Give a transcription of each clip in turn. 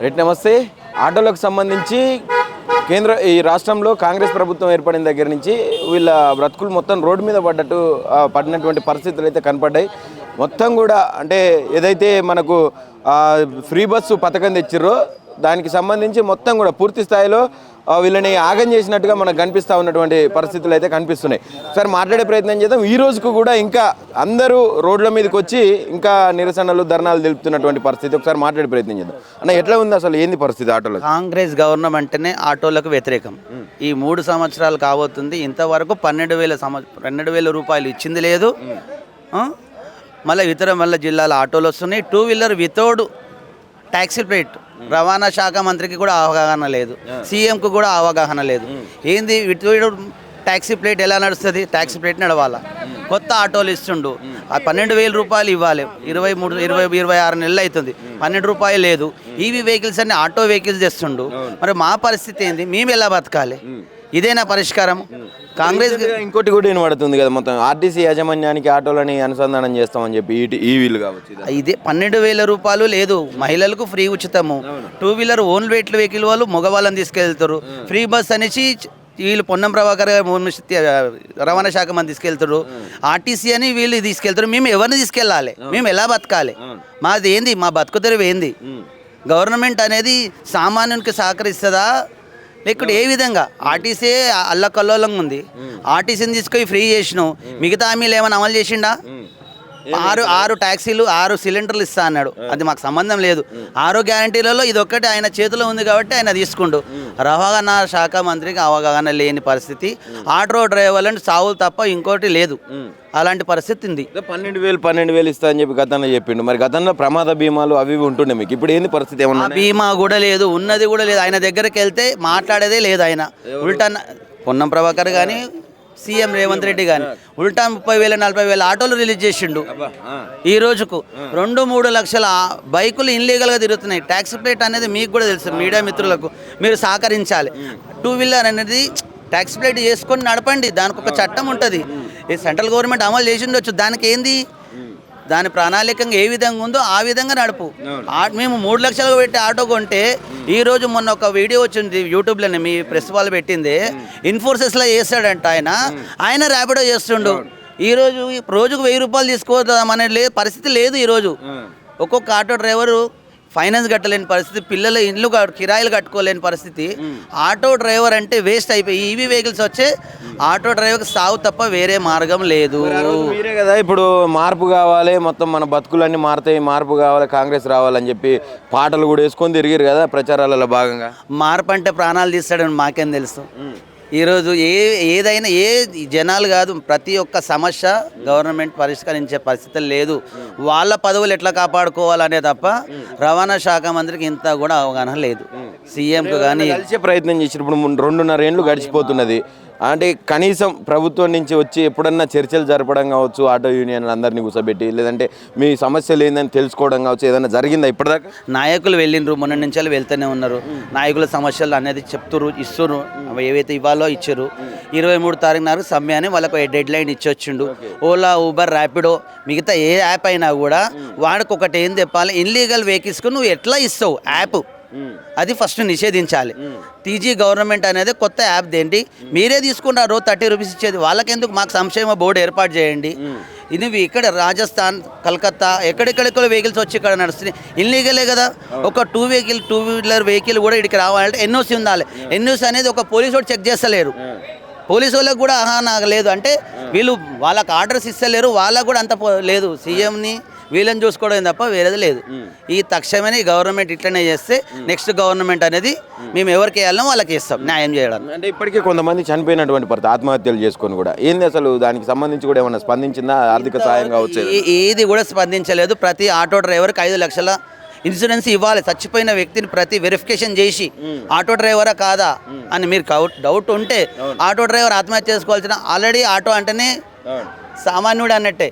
Right, నమస్తే. ఆటోలకు సంబంధించి ఈ రాష్ట్రంలో కాంగ్రెస్ ప్రభుత్వం ఏర్పడిన దగ్గర నుంచి వీళ్ళ బ్రతుకులు మొత్తం రోడ్డు మీద పడినటువంటి పరిస్థితులు అయితే కనపడ్డాయి. మొత్తం కూడా అంటే ఏదైతే మనకు ఫ్రీ బస్సు పథకం తెచ్చిర్రో దానికి సంబంధించి మొత్తం కూడా పూర్తి స్థాయిలో వీళ్ళని ఆగం చేసినట్టుగా మనకు కనిపిస్తూ ఉన్నటువంటి పరిస్థితులు అయితే కనిపిస్తున్నాయి. ఒకసారి మాట్లాడే ప్రయత్నం చేద్దాం. ఈ రోజుకు కూడా ఇంకా అందరూ రోడ్ల మీదకి వచ్చి ఇంకా నిరసనలు ధర్నాలు తెలుపుతున్నటువంటి పరిస్థితి. ఒకసారి మాట్లాడే ప్రయత్నం చేద్దాం. అన్న, ఎట్లా ఉంది అసలు, ఏంది పరిస్థితి ఆటోలో? కాంగ్రెస్ గవర్నమెంట్నే ఆటోలకు వ్యతిరేకం. ఈ 3 సంవత్సరాలు కాబోతుంది, ఇంతవరకు 12,000 రూపాయలు ఇచ్చింది లేదు. మళ్ళీ మళ్ళీ జిల్లాల ఆటోలు వస్తున్నాయి. 2 వీలర్ వితౌట్ ట్యాక్సీ ప్లేట్. రవాణా శాఖ మంత్రికి కూడా అవగాహన లేదు, సీఎంకు కూడా అవగాహన లేదు. ఏంది వితౌట్ ట్యాక్సీ ప్లేట్ ఎలా నడుస్తుంది? ట్యాక్సీ ప్లేట్ నడవాలా? కొత్త ఆటోలు ఇస్తుండు, ఆ 12,000 రూపాయలు ఇవ్వాలి. 26 నెలలు అవుతుంది, 12 రూపాయలు లేదు. ఈవీ వెహికల్స్ అన్ని ఆటో వెహికల్స్ తెస్తుండు. మరి మా పరిస్థితి ఏంది? మేము ఎలా బతకాలి? ఇదేనా పరిష్కారం? కాంగ్రెస్ ఇంకోటి కూడా వినబడుతుంది కదా, మొత్తం ఆర్టీసీ యాజమాన్యానికి ఆటోలని అనుసంధానం చేస్తామని చెప్పి ఈవీలు కావచ్చు. ఇదే 12,000 రూపాయలు లేదు, మహిళలకు ఫ్రీ ఉచితము. 2 వీలర్ ఓన్ వెహికల్ వాళ్ళు మగవాళ్ళని తీసుకెళ్తారు. ఫ్రీ బస్ అనేసి వీళ్ళు పొన్నం ప్రభాకర్ రవాణా శాఖ మంది తీసుకెళ్తారు. ఆర్టీసీ అని వీళ్ళు తీసుకెళ్తారు. మేము ఎవరిని తీసుకెళ్ళాలి? మేము ఎలా బతకాలి? మాది ఏంది? మా బతుకు తెరువు ఏంది? గవర్నమెంట్ అనేది సామాన్యునికి సహకరిస్తుందా లేకుంటే ఏ విధంగా? ఆర్టీసీ అల్లకల్లోలంగా ఉంది. ఆర్టీసీని తీసుకొని ఫ్రీ చేసినావు, మిగతా హామీలు ఏమైనా అమలు చేసిండా? 6 ట్యాక్సీలు 6 సిలిండర్లు ఇస్తా అన్నాడు, అది మాకు సంబంధం లేదు. 6 గ్యారంటీలలో ఇది ఒక్కటి ఆయన చేతిలో ఉంది కాబట్టి ఆయన తీసుకుంటూ. రవాణా శాఖ మంత్రికి అవగాహన లేని పరిస్థితి. ఆటో డ్రైవర్లను సావులు తప్ప ఇంకోటి లేదు, అలాంటి పరిస్థితి ఉంది. 12,000 ఇస్తా అని చెప్పి గతంలో చెప్పిండు. మరి గతంలో ప్రమాద బీమాలు అవి ఉంటుండే మీకు, ఇప్పుడు ఏంది పరిస్థితి? ఏమన్నా బీమా కూడా లేదు, ఉన్నది కూడా లేదు. ఆయన దగ్గరికి వెళ్తే మాట్లాడేదే లేదు. ఆయన ఉల్టా పొన్నం ప్రభాకర్ కానీ సీఎం రేవంత్ రెడ్డి కానీ ఉల్టా 30,000 40,000 ఆటోలు రిలీజ్ చేసిండు. ఈ రోజుకు 2-3 లక్షల బైకులు ఇన్లీగల్గా తిరుగుతున్నాయి. ట్యాక్సీ ప్లేట్ అనేది మీకు కూడా తెలుసు, మీడియా మిత్రులకు మీరు సహకరించాలి. 2 వీలర్ అనేది ట్యాక్సీ ప్లేట్ చేసుకొని నడపండి, దానికి ఒక చట్టం ఉంటుంది. ఈ సెంట్రల్ గవర్నమెంట్ అమలు చేసి ఉండొచ్చు, దానికి ఏంది? దాని ప్రణాళికంగా ఏ విధంగా ఉందో ఆ విధంగా నడుపు. మేము 3 లక్షలు పెట్టి ఆటో కొంటే ఈరోజు మొన్న ఒక వీడియో వచ్చింది యూట్యూబ్లోనే, మీ ప్రెస్ వాళ్ళు పెట్టింది. ఇన్ఫోర్సెస్లో చేస్తాడంట ఆయన ర్యాపిడో చేస్తుండు. ఈరోజు రోజుకు 1000 రూపాయలు తీసుకోదామనే పరిస్థితి లేదు. ఈరోజు ఒక్కొక్క ఆటో డ్రైవరు ఫైనాన్స్ కట్టలేని పరిస్థితి, పిల్లల ఇల్లు కిరాయిలు కట్టుకోలేని పరిస్థితి. ఆటో డ్రైవర్ అంటే వేస్ట్ అయిపోయి ఈవీ వెహికల్స్ వచ్చే ఆటో డ్రైవర్కి సాగు తప్ప వేరే మార్గం లేదు. మీరే కదా ఇప్పుడు మార్పు కావాలి, మొత్తం మన బతుకులన్నీ మారుతాయి, మార్పు కావాలి, కాంగ్రెస్ రావాలని చెప్పి పాటలు కూడా వేసుకొని తిరిగారు కదా ప్రచారాలలో భాగంగా. మార్పు అంటే ప్రాణాలు తీస్తాడని మాకేం తెలుసు? ఈరోజు ఏదైనా జనాలు కాదు, ప్రతి ఒక్క సమస్య గవర్నమెంట్ పరిష్కరించే పరిస్థితి లేదు. వాళ్ళ పదవులు ఎట్లా కాపాడుకోవాలనే తప్ప రవాణా శాఖ మంత్రికి ఇంత కూడా అవగాహన లేదు. సీఎంకు కానీ కలిసే ప్రయత్నం చేసినప్పుడు 2.5 ఏళ్ళు గడిచిపోతున్నది. అంటే కనీసం ప్రభుత్వం నుంచి వచ్చి ఎప్పుడన్నా చర్చలు జరపడం కావచ్చు, ఆటో యూనియన్ అందరినీ కూర్చోబెట్టి, లేదంటే మీ సమస్యలు ఏందని తెలుసుకోవడం కావచ్చు, ఏదైనా జరిగిందా ఇప్పటిదాకా? నాయకులు వెళ్ళిండ్రు, మొన్న నుంచి వెళ్తూనే ఉన్నారు. నాయకుల సమస్యలు అనేది చెప్తున్నారు, ఇస్తున్నారు. ఏవైతే ఇవ్వాలో ఇచ్చారు. 23 తారీఖు నాడు సమ్మె అని వాళ్ళకు డెడ్ లైన్ ఇచ్చొచ్చిండు. ఓలా, ఊబర్, ర్యాపిడో మిగతా ఏ యాప్ అయినా కూడా వాడికి ఒకటి ఏం చెప్పాలి, ఇన్లీగల్ వెహికల్స్కు నువ్వు ఎట్లా ఇస్తావు యాప్, అది ఫస్ట్ నిషేధించాలి. టీజీ గవర్నమెంట్ అనేది కొత్త యాప్ దేంటి, మీరే తీసుకుంటారు 30 రూపీస్ ఇచ్చేది, వాళ్ళకెందుకు? మాకు సంక్షేమ బోర్డు ఏర్పాటు చేయండి. ఇది ఇక్కడ రాజస్థాన్, కలకత్తా ఎక్కడెక్కడెక్కడ వెహికల్స్ వచ్చి ఇక్కడ నడుస్తున్నాయి, ఇల్లీగలే కదా. ఒక 2 వీలర్ వెహికల్ కూడా ఇక్కడికి రావాలంటే ఎన్ఓసి ఉండాలి. ఎన్ఓసి అనేది ఒక పోలీసు వాడు చెక్ చేస్తలేరు. పోలీసు వాళ్ళకి కూడా నాకు లేదు అంటే వీళ్ళు వాళ్ళకి ఆర్డర్స్ ఇస్తలేరు, వాళ్ళకు కూడా అంత లేదు. సీఎంని వీళ్ళని చూసుకోవడం తప్ప వేరేది లేదు. ఈ తక్షణమే గవర్నమెంట్ ఇట్లనే చేస్తే నెక్స్ట్ గవర్నమెంట్ అనేది మేము ఎవరికి వేయాలనో వాళ్ళకి ఇస్తాం న్యాయం చేయడం. అంటే ఇప్పటికీ కొంతమంది చనిపోయినటువంటి పరిస్థితి, ఆత్మహత్యలు చేసుకొని కూడా. ఏంది అసలు దానికి సంబంధించి కూడా ఏమైనా స్పందించిందా? ఆర్థిక సాయం కావచ్చు, ఏది కూడా స్పందించలేదు. ప్రతి ఆటో డ్రైవర్కి 5 లక్షల ఇన్సూరెన్స్ ఇవ్వాలి. చచ్చిపోయిన వ్యక్తిని ప్రతి వెరిఫికేషన్ చేసి ఆటో డ్రైవరా కాదా అని మీరు డౌట్ ఉంటే ఆటో డ్రైవర్ ఆత్మహత్య చేసుకోవాల్సిన, ఆల్రెడీ ఆటో అంటేనే సామాన్యుడు అన్నట్టే.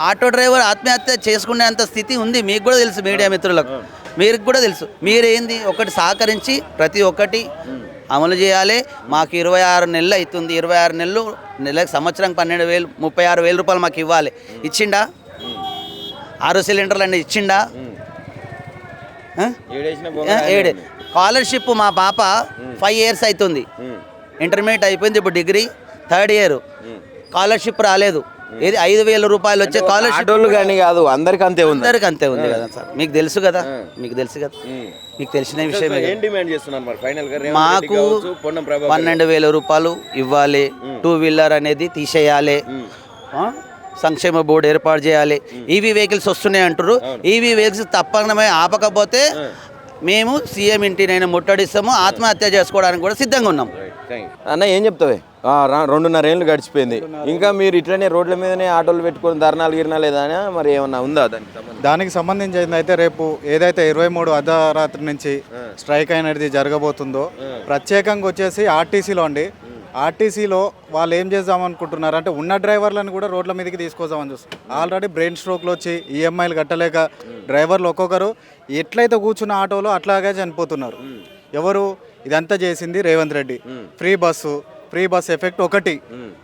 ఆటో డ్రైవర్ ఆత్మహత్య చేసుకునే అంత స్థితి ఉంది. మీకు కూడా తెలుసు, మీడియా మిత్రులకు మీకు కూడా తెలుసు. మీరేంది ఒకటి సహకరించి ప్రతి ఒక్కటి అమలు చేయాలి. మాకు 26 నెలలు అవుతుంది, 26 నెలలు నెలకు సంవత్సరం 12,000 36,000 రూపాయలు మాకు ఇవ్వాలి. ఇచ్చిండా? 6 సిలిండర్లు అన్నీ ఇచ్చిండా? ఏడే స్కాలర్షిప్ మా పాప 5 years అవుతుంది, ఇంటర్మీడియట్ అయిపోయింది, ఇప్పుడు డిగ్రీ 3rd year, స్కాలర్షిప్ రాలేదు. ఏది 5,000 రూపాయలు వచ్చే స్కాలర్షిప్ ఆటోలు కానీ కాదు, అందరికి అంతే ఉంది. అందరికి అంతే ఉంది కదా సార్, మీకు తెలుసు కదా, మీకు తెలిసిన విషయం. ఏం డిమాండ్ చేస్తున్నారు మరి ఫైనల్ గా? మాకు 12,000 రూపాయలు ఇవ్వాలి, 2-wheeler అనేది తీసేయాలి, సంక్షేమ బోర్డు ఏర్పాటు చేయాలి. ఈవీ వెహికల్స్ వస్తున్నాయి అంటారు, ఈవీ వెహికల్స్ తప్పనమే ఆపకపోతే మేము సీఎం ఇంటినైనా ముట్టడిస్తాము, ఆత్మహత్య చేసుకోవడానికి కూడా సిద్ధంగా ఉన్నాం. అన్న ఏం చెప్తావే? 2.5 ఏళ్ళు గడిచిపోయింది, ఇంకా మీరు ఇట్లనే రోడ్ల మీదనే ఆటోలు పెట్టుకొని ధర్నాలు గిరినా లేదా మరి ఏమన్నా ఉందా దానికి సంబంధించింది? అయితే రేపు ఏదైతే 23 అర్ధరాత్రి నుంచి స్ట్రైక్ అనేది జరగబోతుందో, ప్రత్యేకంగా వచ్చేసి ఆర్టీసీలో అండి, ఆర్టీసీలో వాళ్ళు ఏం చేద్దాం అనుకుంటున్నారు అంటే ఉన్న డ్రైవర్లను కూడా రోడ్ల మీదకి తీసుకొద్దామని చూస్తారు. ఆల్రెడీ బ్రెయిన్ స్ట్రోక్లు వచ్చి ఈఎంఐలు కట్టలేక డ్రైవర్లు ఒక్కొక్కరు ఎట్లయితే కూర్చున్న ఆటోలో అట్లాగే చనిపోతున్నారు. ఎవరు ఇదంతా చేసింది? Revanth Reddy. Free bus effect ఒకటి.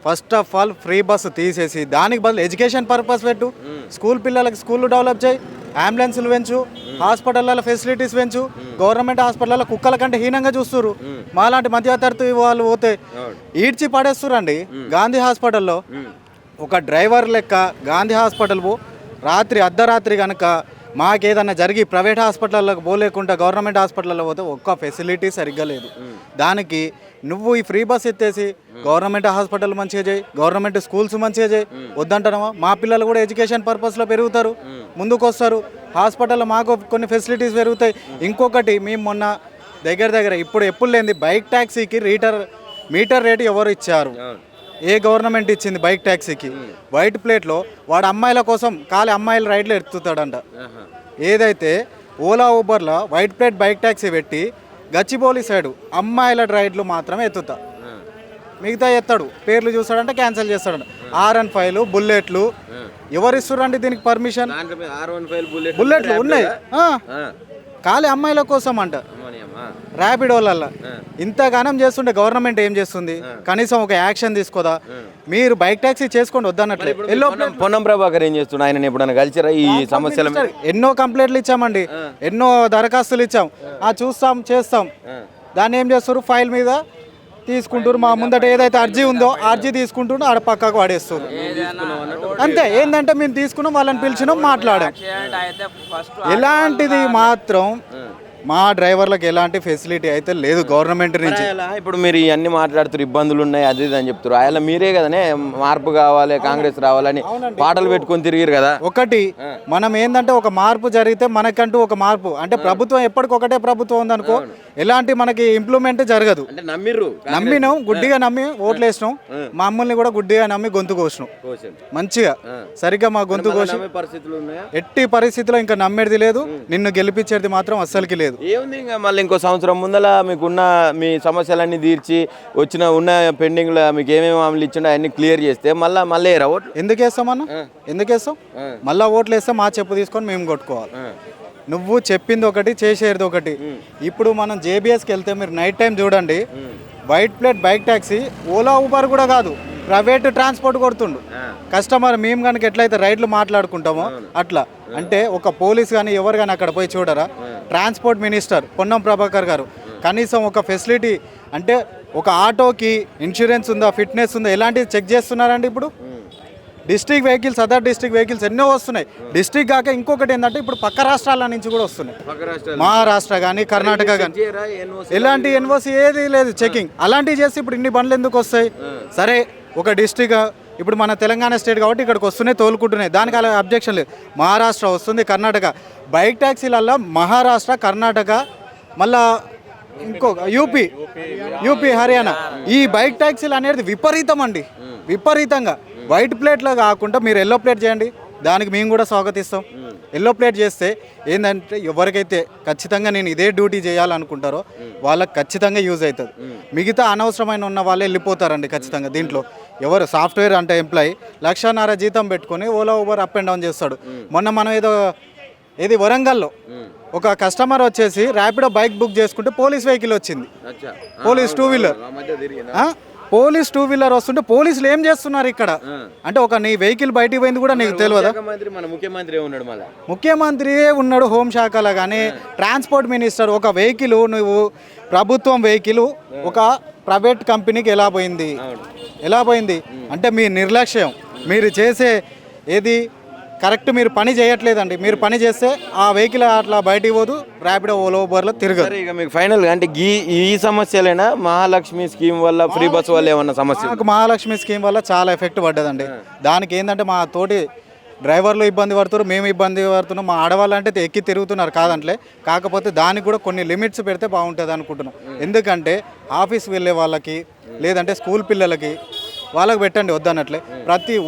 First of all free bus తీసేసి దానికి బదులు ఎడ్యుకేషన్ పర్పస్ పెట్టు, స్కూల్ పిల్లలకి స్కూళ్ళు డెవలప్ చేయి, అంబులెన్సులు పెంచు, హాస్పిటల్లో ఫెసిలిటీస్ పెంచు. గవర్నమెంట్ హాస్పిటల్లో కుక్కల కంటే హీనంగా చూస్తున్నారు. మాలాంటి మధ్యతరగతి వాళ్ళు పోతే ఈడ్చి పడేస్తురండి. గాంధీ హాస్పిటల్లో ఒక డ్రైవర్ లెక్క గాంధీ హాస్పిటల్ రాత్రి అర్ధరాత్రి కనుక మాకేదన్నా జరిగి ప్రైవేట్ హాస్పిటల్లోకి పోలేకుండా గవర్నమెంట్ హాస్పిటల్లో పోతే ఒక్క ఫెసిలిటీ సరిగ్గా లేదు. దానికి నువ్వు ఈ ఫ్రీ బస్ ఎత్తేసి గవర్నమెంట్ హాస్పిటల్ మంచిగా చేయి, గవర్నమెంట్ స్కూల్స్ మంచిగా చేయి. వద్దంటావా? మా పిల్లలు కూడా ఎడ్యుకేషన్ పర్పస్లో పెరుగుతారు, ముందుకు వస్తారు. హాస్పిటల్లో మాకు కొన్ని ఫెసిలిటీస్ పెరుగుతాయి. ఇంకొకటి, మేము మొన్న దగ్గర ఇప్పుడు ఎప్పుడు లేనిది బైక్ ట్యాక్సీకి మీటర్ రేటు ఎవరు ఇచ్చారు? ఏ గవర్నమెంట్ ఇచ్చింది బైక్ ట్యాక్సీకి? వైట్ ప్లేట్లో వాడు అమ్మాయిల కోసం ఖాళీ అమ్మాయిల రైడ్లు ఎత్తుతాడంట. ఏదైతే ఓలా ఊబర్లో వైట్ ప్లేట్ బైక్ ట్యాక్సీ పెట్టి గచ్చిబౌలి సైడు అమ్మాయిల రైడ్లు మాత్రమే ఎత్తుతా, మిగతా ఎత్తాడు. పేర్లు చూస్తాడంటే క్యాన్సిల్ చేస్తాడంట. R15 బుల్లెట్లు ఎవరు ఇస్తున్నారండి దీనికి పర్మిషన్? బుల్లెట్లు ఉన్నాయి ఖాళీ అమ్మాయిల కోసం అంట. ర్యాపిడోలల్లో ఇంతగానం చేస్తుంటే గవర్నమెంట్ ఏం చేస్తుంది? కనీసం ఒక యాక్షన్ తీసుకోదా? మీరు బైక్ ట్యాక్సీ చేసుకోండి వద్దన్నట్లే. పొన్నం ప్రభాకర్ ఏం చేస్తుండే? ఆయన ఎప్పుడైనా కలిసిరా ఈ సమస్యల మీద? ఎన్నో కంప్లైంట్లు ఇచ్చామండి, ఎన్నో దరఖాస్తులు ఇచ్చాం. చూస్తాం చేస్తాం, దాన్ని ఏం చేస్తారు? ఫైల్ మీద తీసుకుంటారు. మా ముందట ఏదైతే అర్జీ ఉందో అర్జీ తీసుకుంటూ ఆడ పక్కకు వాడేస్తారు. అంతే. ఏంటంటే మేము తీసుకున్నాం, వాళ్ళని పిలిచినాం, మాట్లాడాం. ఎలాంటిది మాత్రం మా డ్రైవర్లకు ఎలాంటి ఫెసిలిటీ అయితే లేదు గవర్నమెంట్ నుంచి. ఇప్పుడు మీరు ఇవన్నీ మాట్లాడుతారు, ఇబ్బందులు ఉన్నాయి అది ఇది అని చెప్తారు. ఆయన మీరే కదనే మార్పు కావాలి, కాంగ్రెస్ రావాలని పాటలు పెట్టుకొని తిరిగిరు కదా. ఒకటి మనం ఏంటంటే ఒక మార్పు జరిగితే మనకంటూ ఒక మార్పు అంటే ప్రభుత్వం ఎప్పటికొకటే ప్రభుత్వం ఉందనుకో ఎలాంటి మనకి ఇంప్లిమెంట్ జరగదు. నమ్మినాం, గుడ్డిగా నమ్మి ఓట్లు వేసినాం, మమ్మల్ని కూడా గుడ్డిగా నమ్మి గొంతు కోసినాం. మంచిగా సరిగ్గా మా గొంతు కోసి ఎట్టి పరిస్థితిలో ఇంకా నమ్మేది లేదు, నిన్ను గెలిపించేది మాత్రం అస్సలకి లేదు. ఏముంది ఇంకా మళ్ళీ ఇంకో సంవత్సరం ముందల మీకున్న మీ సమస్యలన్నీ తీర్చి ఉన్న పెండింగ్లో మీకు ఏమేమి అమలు ఇచ్చిండో అవన్నీ క్లియర్ చేస్తే మళ్ళీ ఓట్లు ఎందుకు వేస్తామన్నా? ఎందుకు వేస్తాం? మళ్ళీ ఓట్లు వేస్తే మా చెప్పు తీసుకొని మేము కొట్టుకోవాలి. నువ్వు చెప్పింది ఒకటి, చేసేది ఒకటి. ఇప్పుడు మనం జేబీఎస్కి వెళ్తే మీరు నైట్ టైం చూడండి, white plate bike taxi Ola Uber కూడా కాదు, ప్రైవేట్ ట్రాన్స్పోర్ట్ కొడుతుండు కస్టమర్. మేము కనుక ఎట్లయితే రైడ్లు మాట్లాడుకుంటామో అట్లా. అంటే ఒక పోలీస్ కానీ ఎవరు కానీ అక్కడ పోయి చూడరా? ట్రాన్స్పోర్ట్ మినిస్టర్ పొన్నం ప్రభాకర్ గారు కనీసం ఒక ఫెసిలిటీ అంటే ఒక ఆటోకి ఇన్సూరెన్స్ ఉందా, ఫిట్నెస్ ఉందా, ఎలాంటివి చెక్ చేస్తున్నారండి? ఇప్పుడు district vehicles, other district vehicles ఎన్నో వస్తున్నాయి. డిస్ట్రిక్ట్ కాక ఇంకొకటి ఏంటంటే ఇప్పుడు పక్క రాష్ట్రాల నుంచి కూడా వస్తున్నాయి. మహారాష్ట్ర కానీ కర్ణాటక కానీ ఎలాంటి ఎన్ఓసి ఏది లేదు చెకింగ్. అలాంటివి చేసి ఇప్పుడు ఇన్ని బండ్లు ఎందుకు వస్తాయి? సరే ఒక డిస్ట్రిక్ట్ ఇప్పుడు మన తెలంగాణ స్టేట్ కాబట్టి ఇక్కడికి వస్తున్నాయి, తోలుకుంటున్నాయి, దానికి అలా అబ్జెక్షన్ లేదు. మహారాష్ట్ర వస్తుంది, కర్ణాటక బైక్ ట్యాక్సీలల్లో మహారాష్ట్ర, కర్ణాటక, మళ్ళా ఇంకో యూపీ, హర్యానా ఈ బైక్ ట్యాక్సీలు అనేది విపరీతం అండి, విపరీతంగా. వైట్ ప్లేట్లో కాకుండా మీరు ఎల్లో ప్లేట్ చేయండి, దానికి మేము కూడా స్వాగతిస్తాం. ఎల్లో ప్లేట్ చేస్తే ఏంటంటే ఎవరికైతే ఖచ్చితంగా నేను ఇదే డ్యూటీ చేయాలనుకుంటారో వాళ్ళకి ఖచ్చితంగా యూజ్ అవుతుంది. మిగతా అనవసరమైన ఉన్న వాళ్ళే వెళ్ళిపోతారండి ఖచ్చితంగా. దీంట్లో ఎవరు సాఫ్ట్వేర్ అంటే ఎంప్లాయీ 1,50,000 జీతం పెట్టుకొని Ola Uber up and down చేస్తాడు. మొన్న మనం ఏది వరంగల్లో ఒక కస్టమర్ వచ్చేసి ర్యాపిడో బైక్ బుక్ చేసుకుంటే పోలీస్ వెహికల్ వచ్చింది, పోలీస్ 2-wheeler. పోలీస్ 2 వీలర్ వస్తుంటే పోలీసులు ఏం చేస్తున్నారు ఇక్కడ అంటే ఒక నీ వెహికల్ బయటికి పోయింది కూడా నీకు తెలియదా? మంత్రి మన ముఖ్యమంత్రి ఉన్నాడు మళ్ళీ, ముఖ్యమంత్రియే ఉన్నాడు హోంశాఖలో, కానీ ట్రాన్స్పోర్ట్ మినిస్టర్ ఒక వెహికల్ నువ్వు ప్రభుత్వం వెహికల్ ఒక ప్రైవేట్ కంపెనీకి ఎలా పోయింది అంటే మీ నిర్లక్ష్యం, మీరు చేసే ఏది కరెక్ట్, మీరు పని చేయట్లేదండి. మీరు పని చేస్తే ఆ వెహికల్ అట్లా బయటికి పోదు, ర్యాపిడో ఓలో ఊబర్లో తిరగదు. ఇక మీకు ఫైనల్గా అంటే ఈ సమస్యలైనా మహాలక్ష్మి స్కీమ్ వల్ల ఫ్రీ బస్ వల్ల ఏమన్నా సమస్య? నాకు మహాలక్ష్మి స్కీమ్ వల్ల చాలా ఎఫెక్ట్ పడ్డదండి. దానికి ఏంటంటే మా తోటి డ్రైవర్లు ఇబ్బంది పడుతున్నారు, మేము ఇబ్బంది పడుతున్నాం, మా ఆడవాళ్ళు అంటే ఎక్కి తిరుగుతున్నారు కాదంటలే, కాకపోతే దానికి కూడా కొన్ని లిమిట్స్ పెడితే బాగుంటుంది అనుకుంటున్నాం. ఎందుకంటే ఆఫీస్కి వెళ్ళే వాళ్ళకి లేదంటే స్కూల్ పిల్లలకి వాళ్ళకి పెట్టండి వద్దన్నట్లే.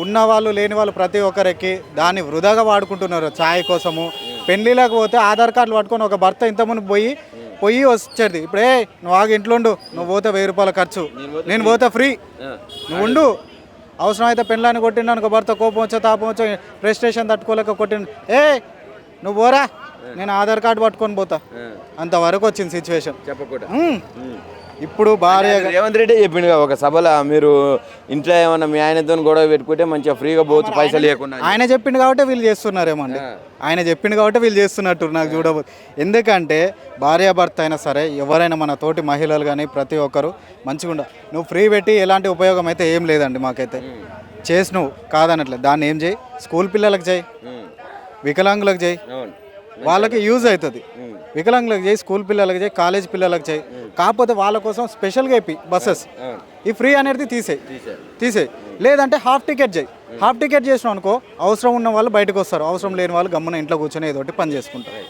ఉన్న వాళ్ళు లేని వాళ్ళు ప్రతి ఒక్కరికి దాన్ని వృధాగా వాడుకుంటున్నారు. ఛాయ్ కోసము పెళ్ళిళ్ళకి పోతే ఆధార్ కార్డులు పట్టుకొని ఒక భర్త ఇంతకుముందు పోయి వచ్చేది, ఇప్పుడే నువ్వు ఆగి ఇంట్లో ఉండు, నువ్వు పోతే 1000 రూపాయల ఖర్చు, నేను పోతే ఫ్రీ, నువ్వు ఉండు, అవసరమైతే పెళ్ళాన్ని కొట్టిండు ఒక భర్త కోపం వచ్చా తాపం వచ్చా ప్రెస్టేషన్ తట్టుకోలేక కొట్టిండు, నువ్వు పోరా నేను ఆధార్ కార్డు పట్టుకొని పోతా, అంతవరకు వచ్చింది సిచ్యువేషన్. చెప్పకూడదు. ఇప్పుడు భార్య రేవంత్ రెడ్డి చెప్పిండు ఒక సభలో, మీరు ఇంట్లో ఏమన్నా మీ ఆయనతో గొడవ పెట్టుకుంటే మంచిగా ఫ్రీగా పోతు పైసలు లేకుండా. ఆయన చెప్పిండు కాబట్టి వీళ్ళు చేస్తున్నారేమో అండి, ఆయన చెప్పిండు కాబట్టి వీళ్ళు చేస్తున్నట్టు నాకు చూడబోదు. ఎందుకంటే భార్యాభర్త అయినా సరే ఎవరైనా మన తోటి మహిళలు కానీ ప్రతి ఒక్కరు మంచిగా ఉండాలి. నువ్వు ఫ్రీ పెట్టి ఎలాంటి ఉపయోగం అయితే ఏం లేదండి మాకైతే. చేసి నువ్వు కాదనట్లేదు, దాన్ని ఏం చేయి, స్కూల్ పిల్లలకు చేయి, వికలాంగులకు చేయి, వాళ్ళకి యూజ్ అవుతుంది. వికలాంగులకు చేయి, స్కూల్ పిల్లలకు చేయి, కాలేజ్ పిల్లలకు చేయి. కాకపోతే వాళ్ళ కోసం స్పెషల్గా అయిపోయి బస్సెస్ ఈ ఫ్రీ అనేది తీసేయి. లేదంటే హాఫ్ టికెట్ చేయి. హాఫ్ టికెట్ చేసినావు అనుకో, అవసరం ఉన్న వాళ్ళు బయటకు వస్తారు, అవసరం లేని వాళ్ళు గమ్మున ఇంట్లో కూర్చొని ఏదో ఒకటి పని చేసుకుంటారు.